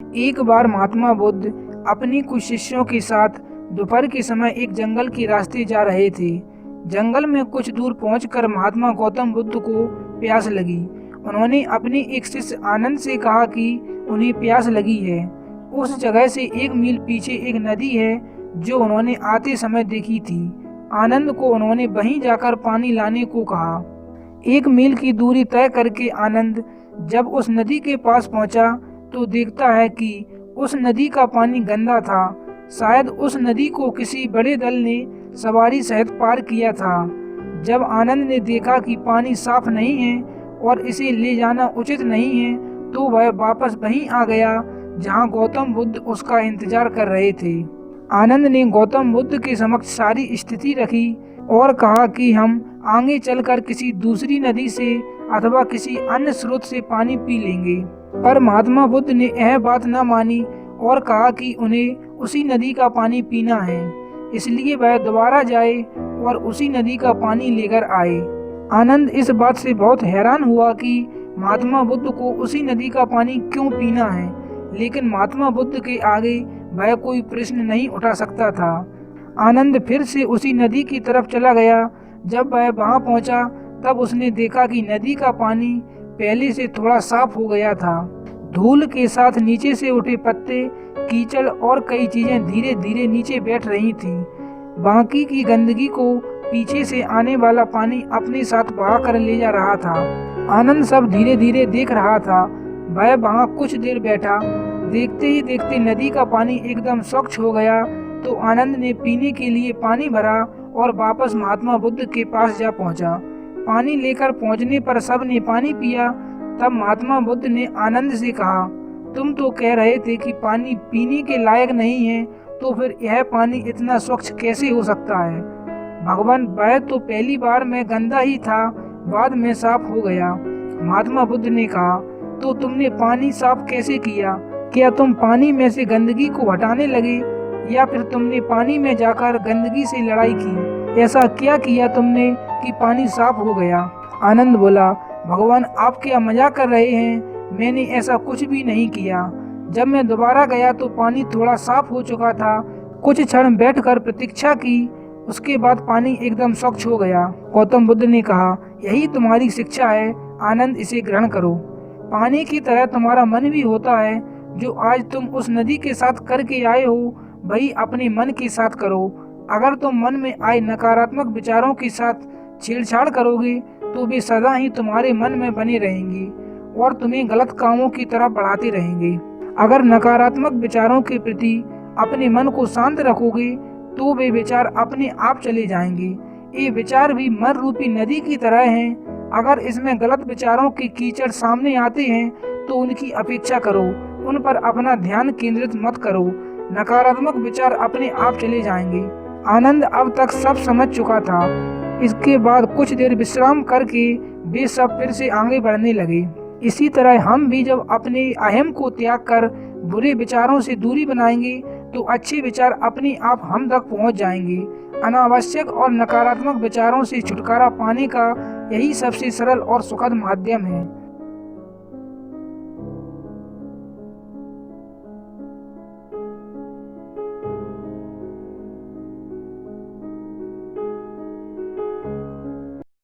एक बार महात्मा बुद्ध अपनी कुछ शिष्यों के साथ दोपहर के समय एक जंगल के रास्ते जा रहे थे। जंगल में कुछ दूर पहुंचकर महात्मा गौतम बुद्ध को प्यास लगी। उन्होंने अपने एक शिष्य आनंद से कहा कि उन्हें प्यास लगी है। उस जगह से 1 मील पीछे एक नदी है जो उन्होंने आते समय देखी थी। आनंद को उन्होंने वहीं जाकर पानी लाने को कहा। 1 मील की दूरी तय करके आनंद जब उस नदी के पास पहुंचा तो देखता है कि उस नदी का पानी गंदा था। शायद उस नदी को किसी बड़े दल ने सवारी सहित पार किया था। जब आनंद ने देखा कि पानी साफ नहीं है और इसे ले जाना उचित नहीं है तो वह वापस वहीं आ गया जहां गौतम बुद्ध उसका इंतजार कर रहे थे। आनंद ने गौतम बुद्ध के समक्ष सारी स्थिति रखी और कहा कि हम आगे चलकर किसी दूसरी नदी से अथवा किसी अन्य स्रोत से पानी पी लेंगे। पर महात्मा बुद्ध ने यह बात न मानी और कहा कि उन्हें उसी नदी का पानी पीना है, इसलिए वह दोबारा जाए और उसी नदी का पानी लेकर आए। आनंद इस बात से बहुत हैरान हुआ कि महात्मा बुद्ध को उसी नदी का पानी क्यों पीना है, लेकिन महात्मा बुद्ध के आगे वह कोई प्रश्न नहीं उठा सकता था। आनंद फिर से उसी नदी की तरफ चला गया। जब वह वहां पहुंचा तब उसने देखा कि नदी का पानी पहले से थोड़ा साफ हो गया था। धूल के साथ नीचे से उठे पत्ते, कीचड़ और कई चीजें धीरे धीरे नीचे बैठ रही थीं। बाकी की गंदगी को पीछे से आने वाला पानी अपने साथ बहा कर ले जा रहा था। आनंद सब धीरे धीरे देख रहा था। वह वहां कुछ देर बैठा। देखते ही देखते नदी का पानी एकदम स्वच्छ हो गया। तो आनंद ने पीने के लिए पानी भरा और वापस महात्मा बुद्ध के पास जा पहुंचा। पानी लेकर पहुंचने पर सब ने पानी पिया। तब महात्मा बुद्ध ने आनंद से कहा, तुम तो कह रहे थे कि पानी पीने के लायक नहीं है, तो फिर यह पानी इतना स्वच्छ कैसे हो सकता है? भगवान, वह तो पहली बार में गंदा ही था, बाद में साफ हो गया। महात्मा बुद्ध ने कहा, तो तुमने पानी साफ कैसे किया? क्या तुम पानी में से गंदगी को हटाने लगे या फिर तुमने पानी में जाकर गंदगी से लड़ाई की? ऐसा क्या किया तुमने कि पानी साफ हो गया? आनंद बोला, भगवान, आप क्या मजाक कर रहे हैं? मैंने ऐसा कुछ भी नहीं किया। जब मैं दोबारा गया तो पानी थोड़ा साफ हो चुका था। कुछ क्षण बैठकर प्रतीक्षा की, उसके बाद पानी एकदम स्वच्छ हो गया। गौतम बुद्ध ने कहा, यही तुम्हारी शिक्षा है आनंद, इसे ग्रहण करो। पानी की तरह तुम्हारा मन भी होता है। जो आज तुम उस नदी के साथ करके आए हो वही अपने मन के साथ करो। अगर तुम मन में आए नकारात्मक विचारों के साथ छेड़छाड़ करोगे तो वे सदा ही तुम्हारे मन में बने रहेंगे और तुम्हें गलत कामों की तरफ बढ़ाते रहेंगे। अगर नकारात्मक विचारों के प्रति अपने मन को शांत रखोगे तो वे विचार अपने आप चले जाएंगे। ये विचार भी मन रूपी नदी की तरह हैं। अगर इसमें गलत विचारों के कीचड़ सामने आते हैं तो उनकी अपेक्षा करो, उन पर अपना ध्यान केंद्रित मत करो। नकारात्मक विचार अपने आप चले जाएंगे। आनंद अब तक सब समझ चुका था। इसके बाद कुछ देर विश्राम करके वे सब फिर से आगे बढ़ने लगे। इसी तरह हम भी जब अपने अहम को त्याग कर बुरे विचारों से दूरी बनाएंगे तो अच्छे विचार अपने आप हम तक पहुंच जाएंगे। अनावश्यक और नकारात्मक विचारों से छुटकारा पाने का यही सबसे सरल और सुखद माध्यम है।